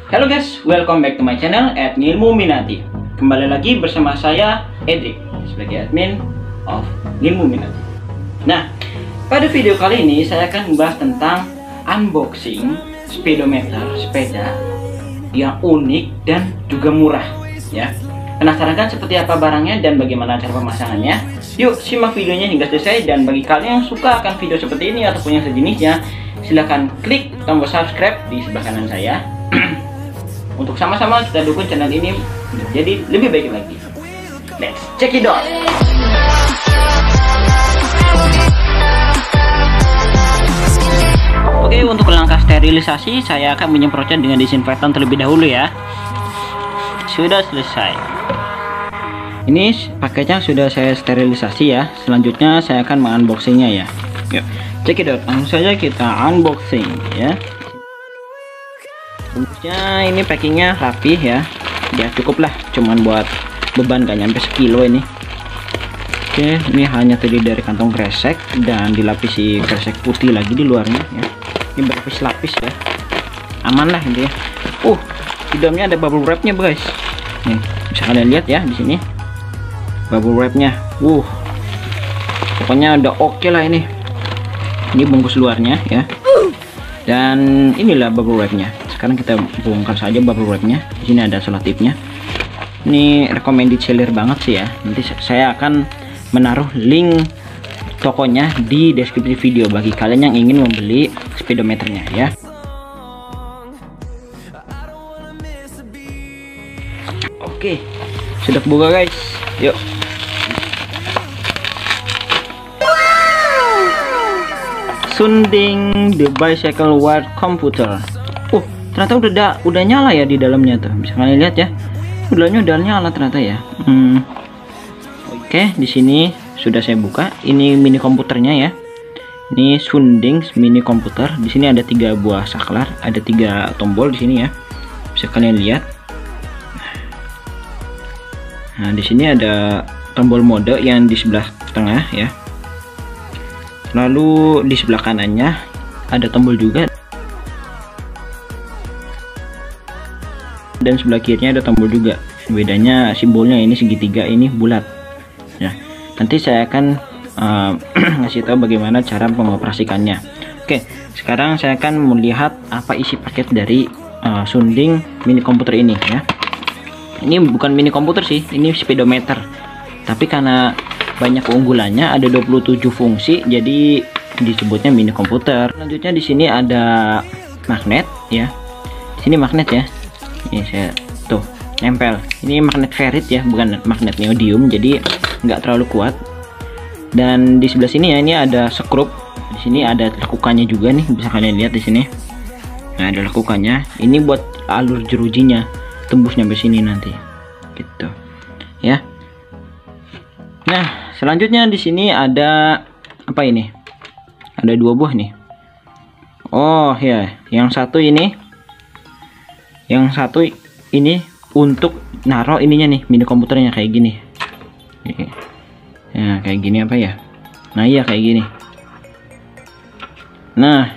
Halo guys, welcome back to my channel at Ngilmu Minati. Kembali lagi bersama saya Edric sebagai admin of Ngilmu Minati. Nah, pada video kali ini saya akan membahas tentang unboxing speedometer sepeda yang unik dan juga murah ya. Penasaran kan seperti apa barangnya dan bagaimana cara pemasangannya? Yuk simak videonya hingga selesai, dan bagi kalian yang suka akan video seperti ini ataupun yang sejenisnya, silahkan klik tombol subscribe di sebelah kanan saya untuk sama-sama kita dukung channel ini menjadi lebih baik lagi. Let's check it out. Oke, untuk langkah sterilisasi saya akan menyemprotnya dengan disinfektan terlebih dahulu ya. Sudah selesai. Ini paketnya sudah saya sterilisasi ya. Selanjutnya saya akan mengunboxingnya ya. Yuk, check it out. Langsung saja kita unboxing ya. Bungkusnya ini packingnya rapi ya. Ya cukup lah, cuman buat beban gak nyampe sekilo ini. Oke, ini hanya terdiri dari kantong kresek dan dilapisi kresek putih lagi di luarnya ya. Ini berlapis-lapis ya. Aman lah intinya. Di dalamnya ada bubble wrapnya guys. Nih, bisa kalian lihat ya di sini. Bubble wrapnya. Pokoknya udah oke lah ini. Ini bungkus luarnya ya. Dan inilah bubble wrapnya. Sekarang kita bongkar saja bubble wrapnya. Di sini ada selotipnya. Ini recommended seller banget sih ya. Nanti saya akan menaruh link tokonya di deskripsi video bagi kalian yang ingin membeli speedometernya ya. Oke, sudah kebuka guys. Yuk. Sunding the bicycle wired computer. Ternyata udah nyala ya di dalamnya tuh. Bisa kalian lihat ya. Dalamnya udah nyala ternyata ya. Oke, di sini sudah saya buka. Ini mini komputernya ya. Ini Sunding mini komputer. Di sini ada 3 buah saklar, ada 3 tombol di sini ya. Bisa kalian lihat. Nah, di sini ada tombol mode yang di sebelah tengah ya. Lalu di sebelah kanannya ada tombol juga. Dan sebelah kirinya ada tombol juga. Bedanya simbolnya ini segitiga, ini bulat. Ya, nanti saya akan ngasih tahu bagaimana cara mengoperasikannya. Oke, sekarang saya akan melihat apa isi paket dari Sunding mini komputer ini ya. Ini bukan mini komputer sih, ini speedometer. Tapi karena banyak keunggulannya, ada 27 fungsi, jadi disebutnya mini komputer. Selanjutnya di sini ada magnet ya. Di sini magnet ya. Ini saya tuh nempel. Ini magnet ferrit ya, bukan magnet neodymium, jadi nggak terlalu kuat. Dan di sebelah sini ya, ini ada skrup. Di sini ada lekukannya juga nih, bisa kalian lihat di sini. Nah, ada lekukannya. Ini buat alur jerujinya, tembus sampai sini nanti. Gitu. Ya. Nah, selanjutnya di sini ada apa ini? Ada 2 buah nih. Oh ya, yang satu ini. Yang satu ini untuk naruh ininya nih, mini komputernya kayak gini. Ya, kayak gini apa ya? Nah, iya kayak gini. Nah,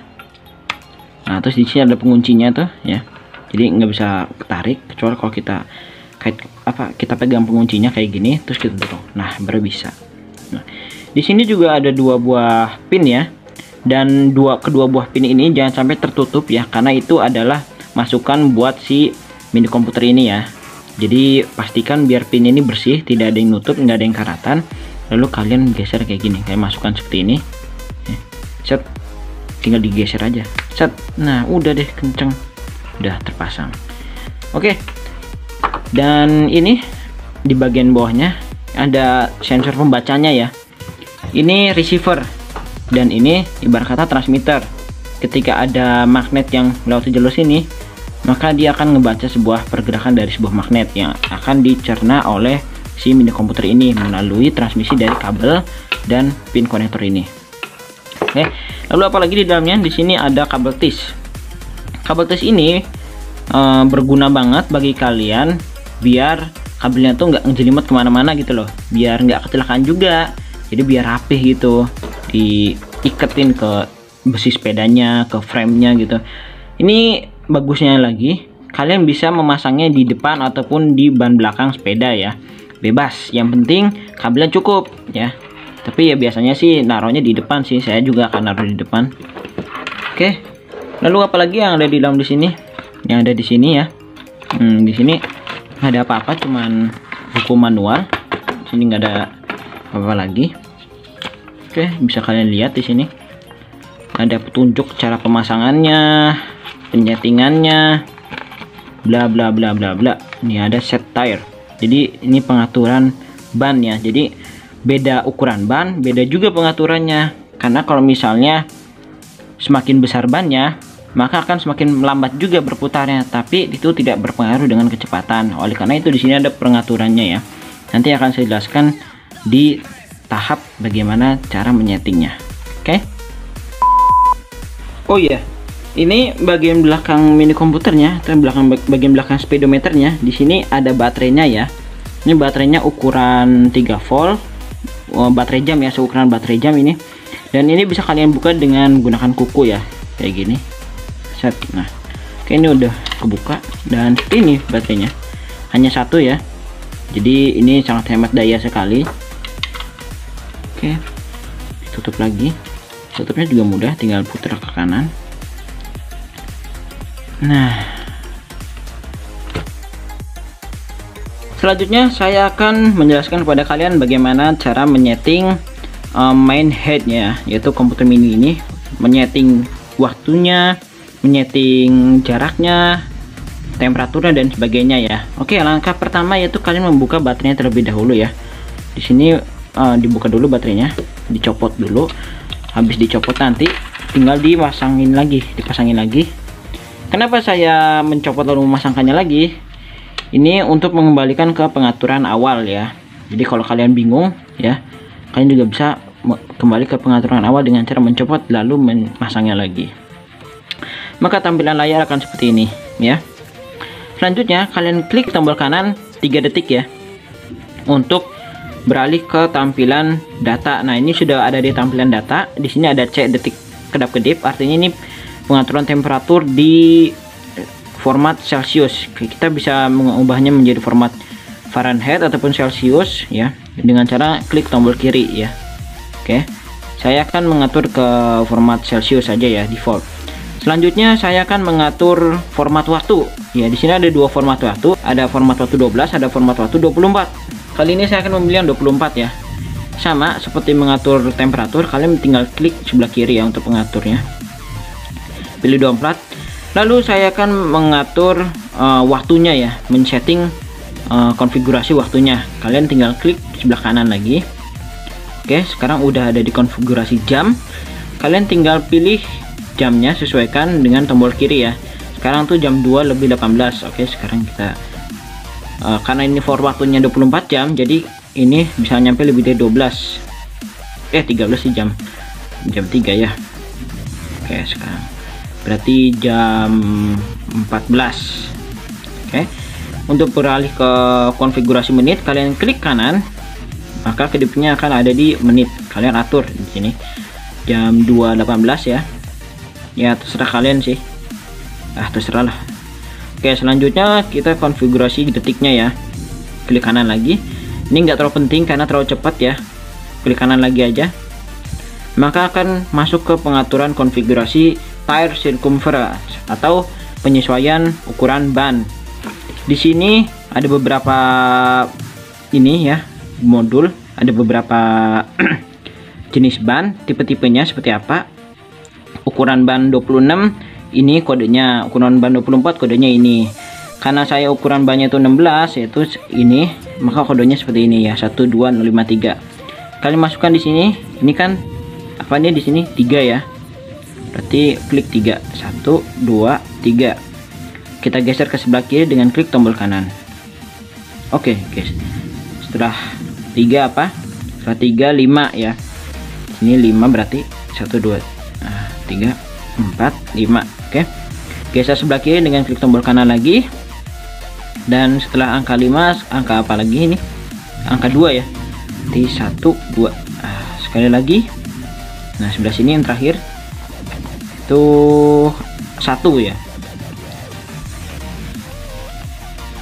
terus di sini ada penguncinya tuh ya. Jadi nggak bisa ketarik kecuali kalau kita pegang penguncinya kayak gini terus kita dorong. Nah, baru bisa. Nah, di sini juga ada 2 buah pin ya. Dan kedua buah pin ini jangan sampai tertutup ya, karena itu adalah masukan buat si mini komputer ini ya. Jadi pastikan biar pin ini bersih, tidak ada yang nutup, nggak ada yang karatan. Lalu kalian geser kayak gini, kayak masukkan seperti ini. Set, tinggal digeser aja. Set, nah udah deh kenceng, udah terpasang. Oke. Dan ini di bagian bawahnya ada sensor pembacanya ya. Ini receiver dan ini ibarat kata transmitter. Ketika ada magnet yang lewat jalur sini, maka dia akan ngebaca sebuah pergerakan dari sebuah magnet yang akan dicerna oleh si mini komputer ini melalui transmisi dari kabel dan pin konektor ini. Oke, lalu apalagi di dalamnya? Di sini ada kabel tis. Kabel tis ini berguna banget bagi kalian biar kabelnya tuh nggak ngejelimet kemana-mana gitu loh, biar nggak kecelakaan juga. Jadi biar rapih gitu, diiketin ke besi sepedanya, ke framenya gitu. Ini bagusnya lagi kalian bisa memasangnya di depan ataupun di ban belakang sepeda ya, bebas, yang penting kabelnya cukup ya. Tapi ya biasanya sih naruhnya di depan sih, saya juga akan naruh di depan. Oke, lalu apalagi yang ada di dalam di sini? Yang ada di sini ya, di sini nggak ada apa-apa, cuman buku manual. Di sini nggak ada apa-apa lagi. Oke, bisa kalian lihat di sini ada petunjuk cara pemasangannya, penyetingannya, bla bla bla bla bla. Ini ada set tire, jadi ini pengaturan ban ya. Jadi beda ukuran ban, beda juga pengaturannya, karena kalau misalnya semakin besar bannya, maka akan semakin melambat juga berputarnya, tapi itu tidak berpengaruh dengan kecepatan. Oleh karena itu di sini ada pengaturannya ya. Nanti akan saya jelaskan di tahap bagaimana cara menyetingnya. Oke. Oh iya, ini bagian belakang mini komputernya, atau bagian belakang speedometernya. Di sini ada baterainya ya. Ini baterainya ukuran 3 volt, baterai jam ya, seukuran baterai jam ini. Dan ini bisa kalian buka dengan menggunakan kuku ya, kayak gini. Set. Nah, oke, ini udah kebuka, dan ini baterainya hanya satu ya. Jadi ini sangat hemat daya sekali. Oke, tutup lagi. Tutupnya juga mudah, tinggal putar ke kanan. Nah, selanjutnya saya akan menjelaskan kepada kalian bagaimana cara menyeting main headnya, yaitu komputer mini ini, menyeting waktunya, menyeting jaraknya, temperaturnya dan sebagainya ya. Oke, langkah pertama yaitu kalian membuka baterainya terlebih dahulu ya. Di sini dibuka dulu baterainya, dicopot dulu. Habis dicopot nanti tinggal dipasangin lagi. Kenapa saya mencopot lalu memasangkannya lagi? Ini untuk mengembalikan ke pengaturan awal ya. Jadi kalau kalian bingung ya, kalian juga bisa kembali ke pengaturan awal dengan cara mencopot lalu memasangnya lagi. Maka tampilan layar akan seperti ini ya. Selanjutnya kalian klik tombol kanan 3 detik ya, untuk beralih ke tampilan data. Nah, ini sudah ada di tampilan data. Di sini ada cek detik kedap-kedip, artinya ini pengaturan temperatur di format Celsius. Kita bisa mengubahnya menjadi format Fahrenheit ataupun Celsius ya, dengan cara klik tombol kiri ya. Oke, saya akan mengatur ke format Celsius saja ya, default. Selanjutnya saya akan mengatur format waktu ya. Di sini ada dua format waktu, ada format waktu 12, ada format waktu 24. Kali ini saya akan memilih yang 24 ya. Sama seperti mengatur temperatur, kalian tinggal klik sebelah kiri ya untuk pengaturnya. Pilih 24. Lalu saya akan mengatur waktunya ya, men-setting konfigurasi waktunya. Kalian tinggal klik sebelah kanan lagi. Oke, sekarang udah ada di konfigurasi jam. Kalian tinggal pilih jamnya, sesuaikan dengan tombol kiri ya. Sekarang tuh jam 2:18. Oke, sekarang kita karena ini for waktunya 24 jam, jadi ini bisa nyampe lebih dari 13 sih jam 3 ya. Oke, sekarang berarti jam 14. Oke, untuk beralih ke konfigurasi menit, kalian klik kanan, maka kedipnya akan ada di menit. Kalian atur di sini jam 2:18 ya. Ya terserah kalian sih, terserah lah. Oke, selanjutnya kita konfigurasi detiknya ya. Klik kanan lagi. Ini nggak terlalu penting karena terlalu cepat ya. Klik kanan lagi aja. Maka akan masuk ke pengaturan konfigurasi tire circumference atau penyesuaian ukuran ban. Di sini ada beberapa ini ya, modul, ada beberapa jenis ban, tipe-tipenya seperti apa. Ukuran ban 26 ini kodenya, ukuran ban 24 kodenya ini. Karena saya ukuran bannya itu 16, yaitu ini, maka kodenya seperti ini ya, 12053. Kalian masukkan di sini. Ini kan apa nih di sini 3 ya. Berarti klik 3. 1 2 3. Kita geser ke sebelah kiri dengan klik tombol kanan. Oke, guys. Setelah 3 apa? Setelah 3 5 ya. Ini 5 berarti 1 2 3 4 5. Oke, geser sebelah kiri dengan klik tombol kanan lagi. Dan setelah angka 5, angka apa lagi ini? Angka 2 ya. Di 1 2. Sekali lagi. Nah, sebelah sini yang terakhir itu 1 ya.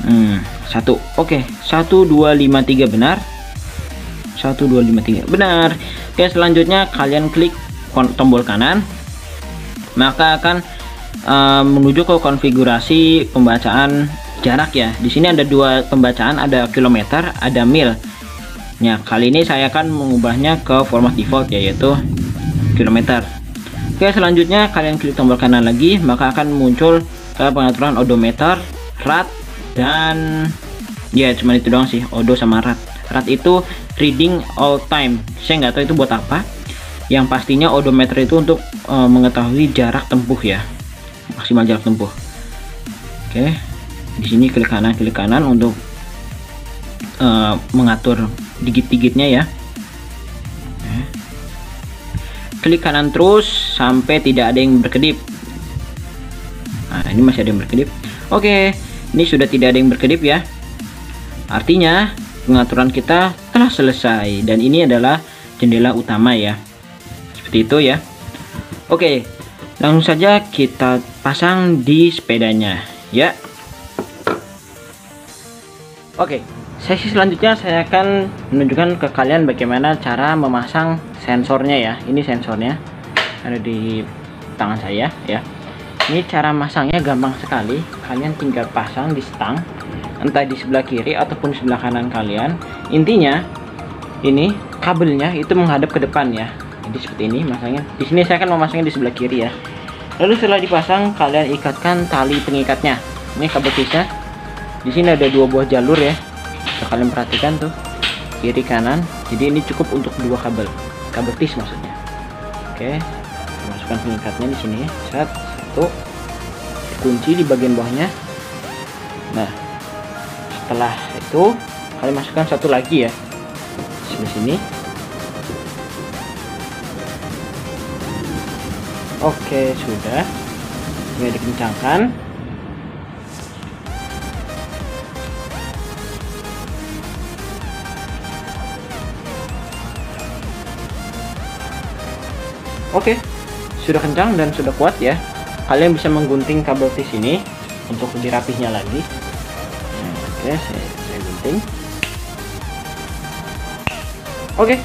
1. Oke, 1253 benar. 1253 benar. Oke, selanjutnya kalian klik tombol kanan, maka akan menuju ke konfigurasi pembacaan jarak ya. Di sini ada dua pembacaan, ada kilometer, ada mil. Ya, kali ini saya akan mengubahnya ke format default yaitu kilometer. Oke, selanjutnya kalian klik tombol kanan lagi, maka akan muncul pengaturan odometer, rad, dan ya cuma itu doang sih, odo sama rad. Rad itu reading all time. Saya nggak tahu itu buat apa. Yang pastinya odometer itu untuk mengetahui jarak tempuh ya, maksimal jarak tempuh. Oke, di sini klik kanan untuk mengatur digit-digitnya ya. Klik kanan terus sampai tidak ada yang berkedip. Nah, ini masih ada yang berkedip. Oke, ini sudah tidak ada yang berkedip ya. Artinya pengaturan kita telah selesai, dan ini adalah jendela utama ya. Seperti itu ya. Oke, langsung saja kita pasang di sepedanya ya. Oke, sesi selanjutnya saya akan menunjukkan ke kalian bagaimana cara memasang sensornya ya. Ini sensornya ada di tangan saya ya. Ini cara masangnya gampang sekali. Kalian tinggal pasang di stang, entah di sebelah kiri ataupun sebelah kanan kalian. Intinya ini kabelnya itu menghadap ke depan ya. Jadi seperti ini masangnya. Di sini saya akan memasangnya di sebelah kiri ya. Lalu setelah dipasang, kalian ikatkan tali pengikatnya. Ini kabel tisnya. Di sini ada dua buah jalur ya. Bisa kalian perhatikan tuh, kiri kanan. Jadi ini cukup untuk dua kabel tis maksudnya. Oke, masukkan pengikatnya di sini. Satu, kunci di bagian bawahnya. Nah, setelah itu kalian masukkan satu lagi ya, di sini. Oke, sudah. Ini dikencangkan. Oke, sudah kencang dan sudah kuat ya. Kalian bisa menggunting kabel tis ini untuk lebih rapihnya lagi. Oke, saya gunting. Oke,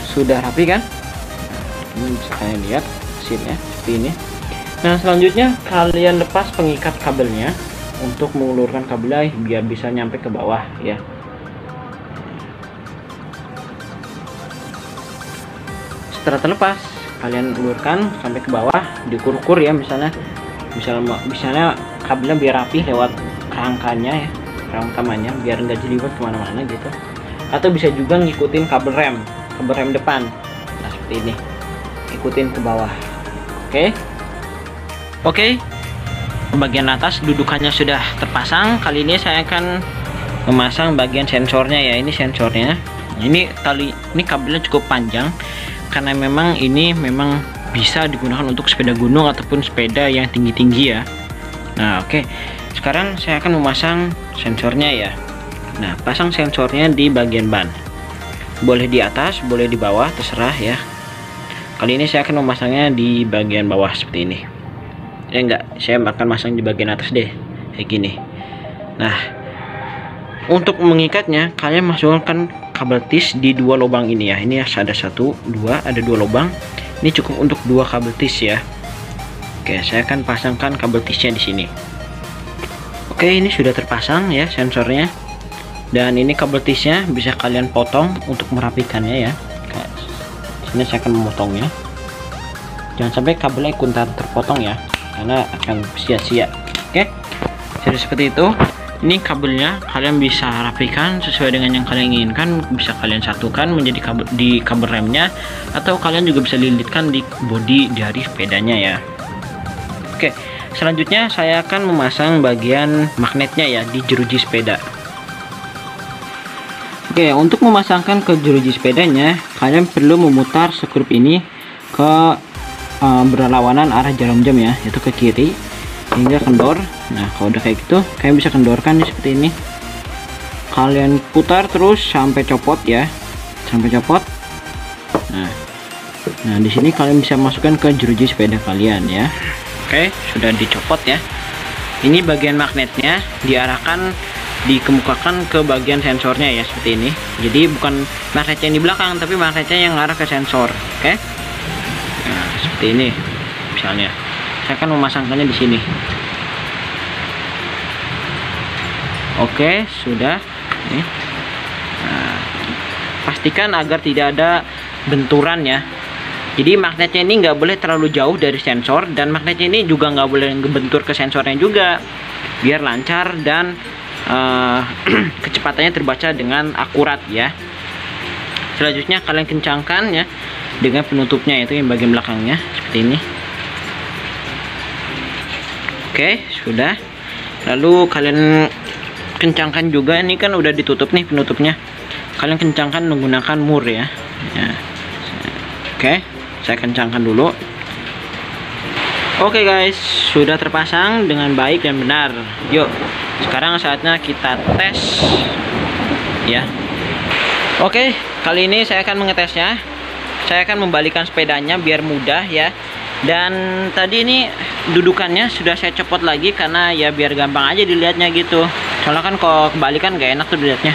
sudah rapi kan? Ini bisa kalian lihat hasilnya seperti ini. Nah, selanjutnya kalian lepas pengikat kabelnya untuk mengulurkan kabelnya biar bisa nyampe ke bawah ya. Setelah terlepas, kalian ulurkan sampai ke bawah, diukur-ukur ya, misalnya kabelnya biar rapi lewat kerangkanya ya, kerang utamanya, biar nggak jelimet kemana-mana gitu. Atau bisa juga ngikutin kabel rem depan. Nah, seperti ini, ikutin ke bawah. Oke, bagian atas dudukannya sudah terpasang. Kali ini saya akan memasang bagian sensornya ya. Ini sensornya. Ini kabelnya cukup panjang, karena memang ini memang bisa digunakan untuk sepeda gunung ataupun sepeda yang tinggi-tinggi ya. Nah, oke. Sekarang saya akan memasang sensornya ya. Nah, pasang sensornya di bagian ban. Boleh di atas, boleh di bawah, terserah ya. Kali ini saya akan memasangnya di bagian bawah seperti ini. Enggak, saya akan masang di bagian atas deh, kayak gini. Nah, untuk mengikatnya kalian masukkan kabel tis di dua lubang ini ya. Ini ada ada dua lubang. Ini cukup untuk dua kabel tis ya. Oke, saya akan pasangkan kabel tisnya di sini. Oke, ini sudah terpasang ya sensornya. Dan ini kabel tisnya bisa kalian potong untuk merapikannya ya. Sini saya akan memotongnya. Jangan sampai kabelnya ikutan terpotong ya, karena akan sia-sia. Oke, jadi seperti itu. Ini kabelnya kalian bisa rapikan sesuai dengan yang kalian inginkan. Bisa kalian satukan menjadi kabel remnya, atau kalian juga bisa lilitkan di bodi dari sepedanya ya. Oke, selanjutnya saya akan memasang bagian magnetnya ya di jeruji sepeda. Oke, untuk memasangkan ke jeruji sepedanya, kalian perlu memutar skrup ini ke berlawanan arah jarum jam ya, yaitu ke kiri hingga kendor. Nah, kalau udah kayak gitu, kalian bisa kendorkan seperti ini. Kalian putar terus sampai copot ya, sampai copot. Nah, di sini kalian bisa masukkan ke jeruji sepeda kalian ya. Oke, sudah dicopot ya. Ini bagian magnetnya diarahkan dikemukakan ke bagian sensornya ya, seperti ini. Jadi bukan magnetnya yang di belakang, tapi magnetnya yang ngarah ke sensor. Oke. Nah, seperti ini. Misalnya, saya akan memasangkannya di sini. Oke, sudah. Nih. Nah, pastikan agar tidak ada benturan ya. Jadi magnetnya ini nggak boleh terlalu jauh dari sensor, dan magnetnya ini juga nggak boleh ngebentur ke sensornya juga, biar lancar dan kecepatannya terbaca dengan akurat ya. Selanjutnya kalian kencangkan ya dengan penutupnya, itu yang bagian belakangnya seperti ini. Oke, sudah. Lalu kalian kencangkan juga, ini kan udah ditutup nih penutupnya. Kalian kencangkan menggunakan mur ya. Oke, saya kencangkan dulu. Oke guys, sudah terpasang dengan baik dan benar. Yuk, sekarang saatnya kita tes ya. Oke, kali ini saya akan mengetesnya. Saya akan membalikan sepedanya biar mudah ya. Dan tadi ini dudukannya sudah saya copot lagi karena ya biar gampang aja dilihatnya gitu. Soalnya kan kalau kebalikan gak enak tuh dilihatnya.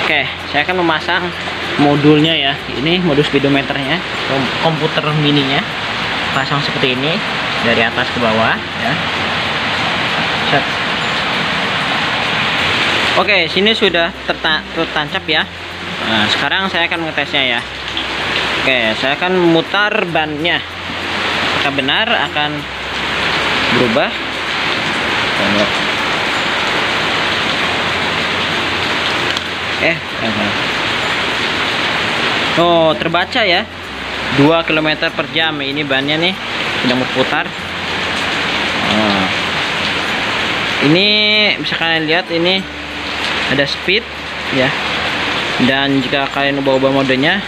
Oke, saya akan memasang modulnya ya. Ini modul speedometernya, komputer mininya. Pasang seperti ini dari atas ke bawah ya. Set. Oke, sini sudah tertancap ya. Nah, sekarang saya akan mengetesnya ya. Oke, saya akan memutar bannya. Apakah benar akan berubah? Oh, terbaca ya. 2 km per jam ini bannya nih sedang berputar. Ini bisa kalian lihat, ini ada speed ya. Dan jika kalian ubah-ubah modenya,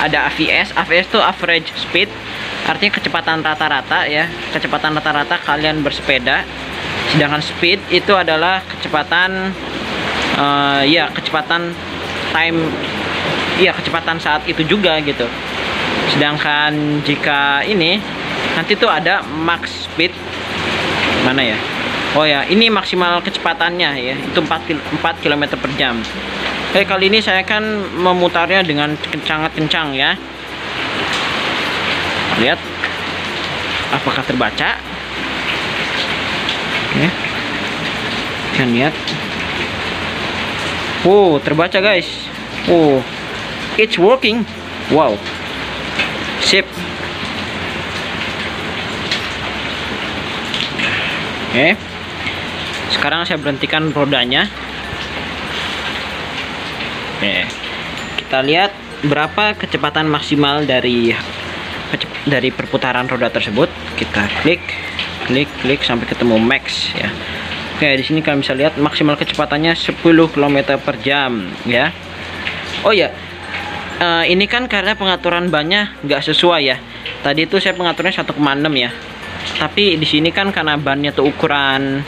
ada AVS. AVS itu average speed, artinya kecepatan rata-rata ya. Kecepatan rata-rata kalian bersepeda. Sedangkan speed itu adalah kecepatan ya, kecepatan time ya, kecepatan saat itu juga gitu. Sedangkan jika ini nanti tuh ada max speed, mana ya? Oh ya, ini maksimal kecepatannya ya, itu 4 km per jam. Oke, kali ini saya akan memutarnya dengan sangat kencang ya. Lihat apakah terbaca. Oke, kalian lihat. Oh, terbaca guys. Oh, it's working. Wow, sip. Oke, sekarang saya berhentikan rodanya. Oke, kita lihat berapa kecepatan maksimal dari perputaran roda tersebut. Kita klik sampai ketemu max ya. Oke, di sini kalian bisa lihat maksimal kecepatannya 10 km per jam ya. Oh ya, ini kan karena pengaturan bannya nggak sesuai ya. Tadi itu saya pengaturannya 1,6 ya. Tapi di sini kan karena bannya tuh ukuran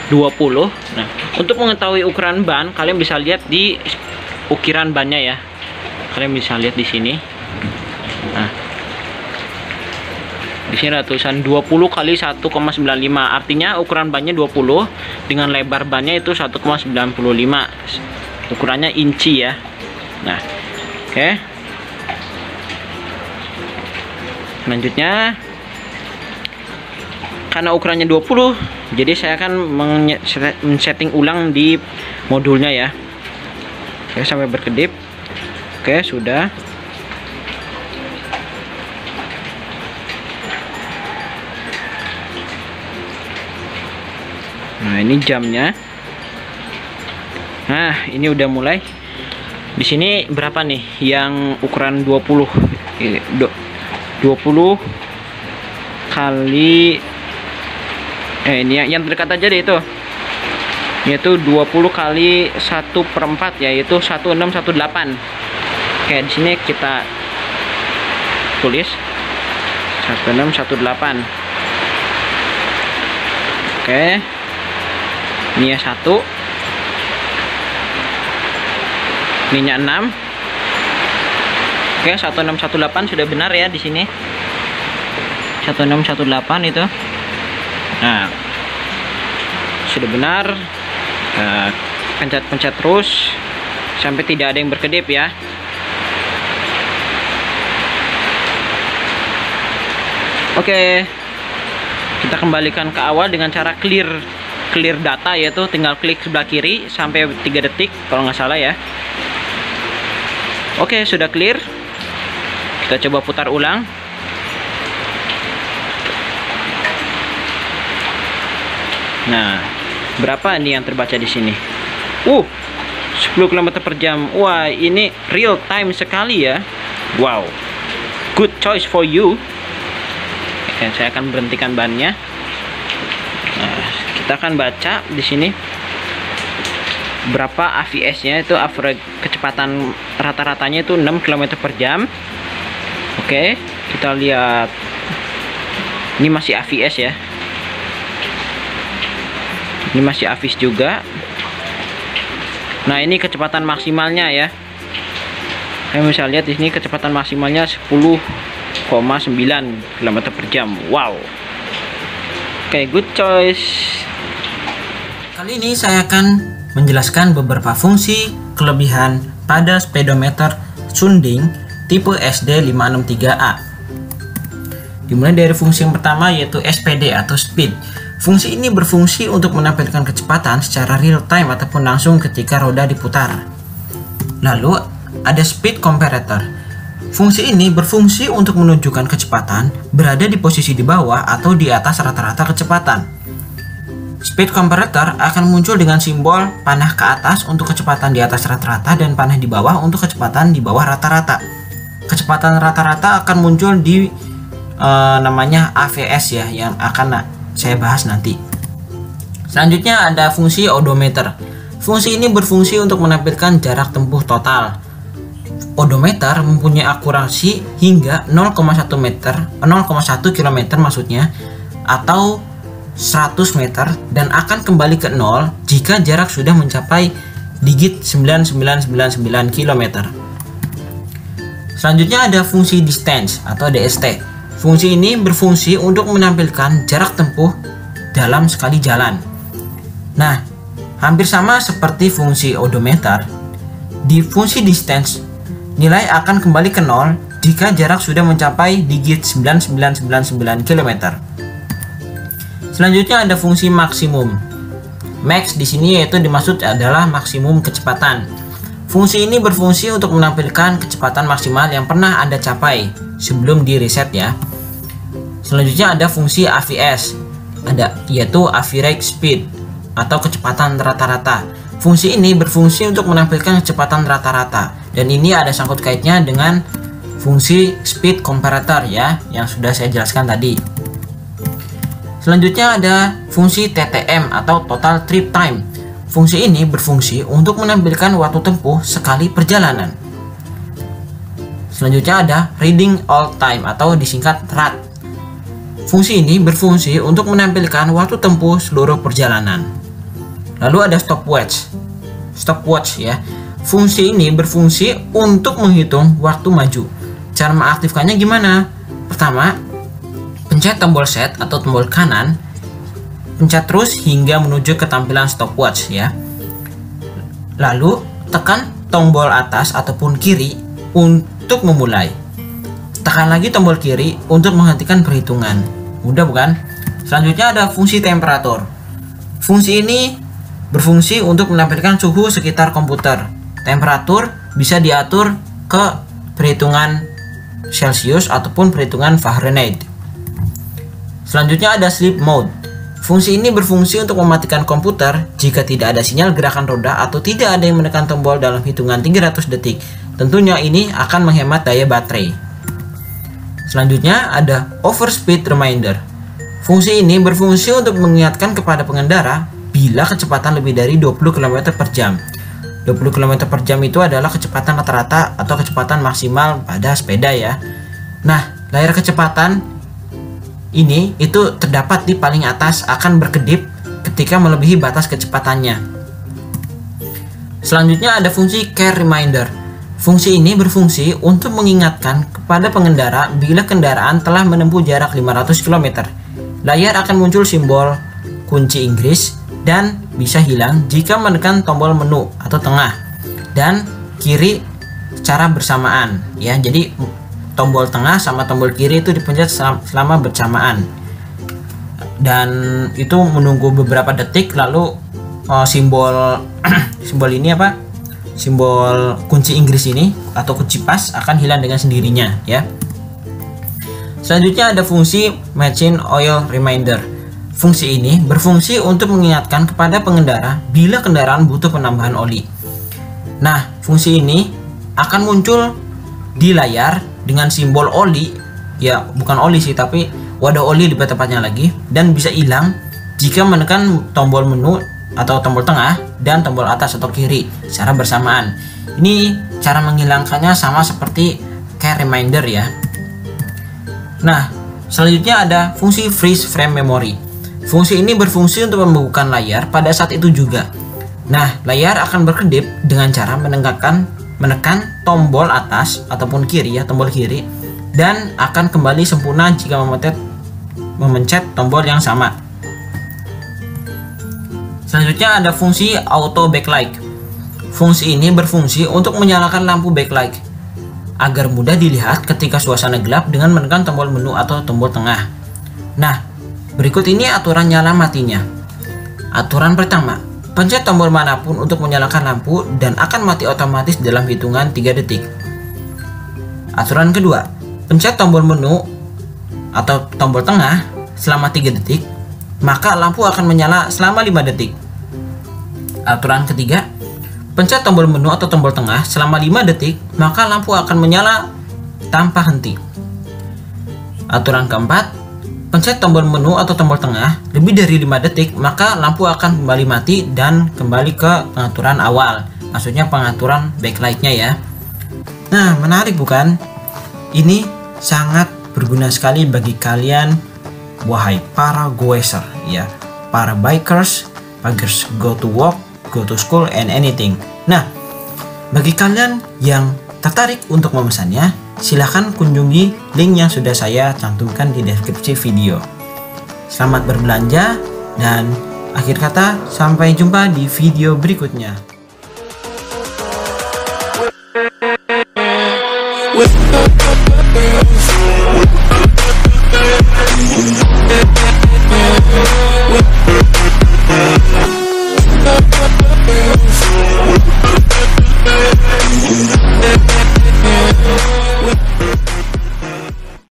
20. Nah, untuk mengetahui ukuran ban, kalian bisa lihat di ukiran bannya ya. Kalian bisa lihat di sini. Nah, di sini ada tulisan 20 kali 1,95. Artinya ukuran bannya 20 dengan lebar bannya itu 1,95. Ukurannya inci ya. Nah, oke. Selanjutnya, karena ukurannya 20, jadi saya akan men-setting ulang di modulnya ya. Oke, sampai berkedip. Oke, sudah. Nah, ini jamnya. Nah, ini udah mulai. Di sini berapa nih yang ukuran 20? 20 kali ini yang terdekat aja deh itu. Yaitu 20 kali 1/4 ya, yaitu 1618. Oke, di sini kita tulis 1618. Oke. Ini ya 1. Ininya 6. Oke, 1618 sudah benar ya di sini. 1618 itu. Nah, sudah benar. pencet-pencet terus sampai tidak ada yang berkedip ya. Oke, kita kembalikan ke awal dengan cara clear data, yaitu tinggal klik sebelah kiri sampai 3 detik kalau nggak salah ya. Oke, sudah clear. Kita coba putar ulang. Nah, berapa nih yang terbaca di sini? 10 km per jam. Wah, ini real time sekali ya. Wow, good choice for you. Oke, saya akan berhentikan bannya. Nah, kita akan baca di sini berapa AVS-nya, itu average kecepatan rata-ratanya itu 6 km per jam. Oke, kita lihat. Ini masih AVS ya. Ini masih AVS juga. Nah, ini kecepatan maksimalnya ya. Kalian bisa lihat di sini kecepatan maksimalnya 10,9 km per jam. Wow. Oke, good choice. Kali ini saya akan menjelaskan beberapa fungsi kelebihan pada speedometer Sunding tipe SD563A. Dimulai dari fungsi yang pertama, yaitu SPD atau speed. Fungsi ini berfungsi untuk menampilkan kecepatan secara real time ataupun langsung ketika roda diputar. Lalu ada speed comparator. Fungsi ini berfungsi untuk menunjukkan kecepatan berada di posisi di bawah atau di atas rata-rata kecepatan. Speed comparator akan muncul dengan simbol panah ke atas untuk kecepatan di atas rata-rata dan panah di bawah untuk kecepatan di bawah rata-rata. Kecepatan rata-rata akan muncul di namanya AVS ya, yang akan saya bahas nanti. Selanjutnya ada fungsi odometer. Fungsi ini berfungsi untuk menampilkan jarak tempuh total. Odometer mempunyai akurasi hingga 0,1 km maksudnya, atau 100 meter, dan akan kembali ke 0 jika jarak sudah mencapai digit 9999 km. Selanjutnya ada fungsi distance atau DST. Fungsi ini berfungsi untuk menampilkan jarak tempuh dalam sekali jalan. Nah, hampir sama seperti fungsi odometer, di fungsi distance nilai akan kembali ke 0 jika jarak sudah mencapai digit 9999 km. Selanjutnya ada fungsi maksimum. Max di sini yaitu dimaksud adalah maksimum kecepatan. Fungsi ini berfungsi untuk menampilkan kecepatan maksimal yang pernah Anda capai sebelum di reset ya. Selanjutnya ada fungsi AVS, yaitu average speed atau kecepatan rata-rata. Fungsi ini berfungsi untuk menampilkan kecepatan rata-rata, dan ini ada sangkut kaitnya dengan fungsi speed comparator ya, yang sudah saya jelaskan tadi. Selanjutnya ada fungsi TTM atau total trip time. Fungsi ini berfungsi untuk menampilkan waktu tempuh sekali perjalanan. Selanjutnya ada reading all time atau disingkat RAT. Fungsi ini berfungsi untuk menampilkan waktu tempuh seluruh perjalanan. Lalu ada stopwatch ya. Fungsi ini berfungsi untuk menghitung waktu maju. Cara mengaktifkannya gimana? Pertama, pencet tombol set atau tombol kanan, pencet terus hingga menuju ke tampilan stopwatch ya. Lalu tekan tombol atas ataupun kiri untuk memulai. Tekan lagi tombol kiri untuk menghentikan perhitungan. Mudah bukan? Selanjutnya ada fungsi temperatur. Fungsi ini berfungsi untuk menampilkan suhu sekitar komputer. Temperatur bisa diatur ke perhitungan Celsius ataupun perhitungan Fahrenheit. Selanjutnya ada sleep mode. Fungsi ini berfungsi untuk mematikan komputer jika tidak ada sinyal gerakan roda atau tidak ada yang menekan tombol dalam hitungan 300 detik. Tentunya ini akan menghemat daya baterai. Selanjutnya ada overspeed reminder. Fungsi ini berfungsi untuk mengingatkan kepada pengendara bila kecepatan lebih dari 20 km per jam. 20 km per jam itu adalah kecepatan rata-rata atau kecepatan maksimal pada sepeda ya. Nah, layar kecepatan ini itu terdapat di paling atas, akan berkedip ketika melebihi batas kecepatannya. Selanjutnya ada fungsi care reminder. Fungsi ini berfungsi untuk mengingatkan kepada pengendara bila kendaraan telah menempuh jarak 500 km. Layar akan muncul simbol kunci Inggris dan bisa hilang jika menekan tombol menu atau tengah dan kiri secara bersamaan ya. Jadi tombol tengah sama tombol kiri itu dipencet selama bersamaan, dan itu menunggu beberapa detik, lalu simbol simbol ini apa, simbol kunci Inggris ini atau kunci pas akan hilang dengan sendirinya ya. Selanjutnya ada fungsi Machine Oil Reminder. Fungsi ini berfungsi untuk mengingatkan kepada pengendara bila kendaraan butuh penambahan oli. Nah, fungsi ini akan muncul di layar dengan simbol oli, ya bukan oli sih tapi wadah oli lebih tepatnya lagi, dan bisa hilang jika menekan tombol menu atau tombol tengah dan tombol atas atau kiri secara bersamaan. Ini cara menghilangkannya sama seperti kayak reminder ya. Nah, selanjutnya ada fungsi Freeze Frame Memory. Fungsi ini berfungsi untuk membukukan layar pada saat itu juga. Nah, layar akan berkedip dengan cara menekan tombol atas ataupun kiri ya, tombol kiri, dan akan kembali sempurna jika memencet tombol yang sama. Selanjutnya ada fungsi Auto Backlight. Fungsi ini berfungsi untuk menyalakan lampu backlight agar mudah dilihat ketika suasana gelap dengan menekan tombol menu atau tombol tengah. Nah, berikut ini aturan nyala matinya. Aturan pertama, pencet tombol manapun untuk menyalakan lampu dan akan mati otomatis dalam hitungan 3 detik. Aturan kedua, pencet tombol menu atau tombol tengah selama 3 detik, maka lampu akan menyala selama 5 detik. Aturan ketiga, pencet tombol menu atau tombol tengah selama 5 detik, maka lampu akan menyala tanpa henti. Aturan keempat, pencet tombol menu atau tombol tengah lebih dari 5 detik, maka lampu akan kembali mati dan kembali ke pengaturan awal. Maksudnya pengaturan backlightnya ya. Nah, menarik bukan? Ini sangat berguna sekali bagi kalian, wahai para goeser ya, para bikers go to work, go to school and anything. Nah, bagi kalian yang tertarik untuk memesannya, silahkan kunjungi link yang sudah saya cantumkan di deskripsi video. Selamat berbelanja, dan akhir kata sampai jumpa di video berikutnya.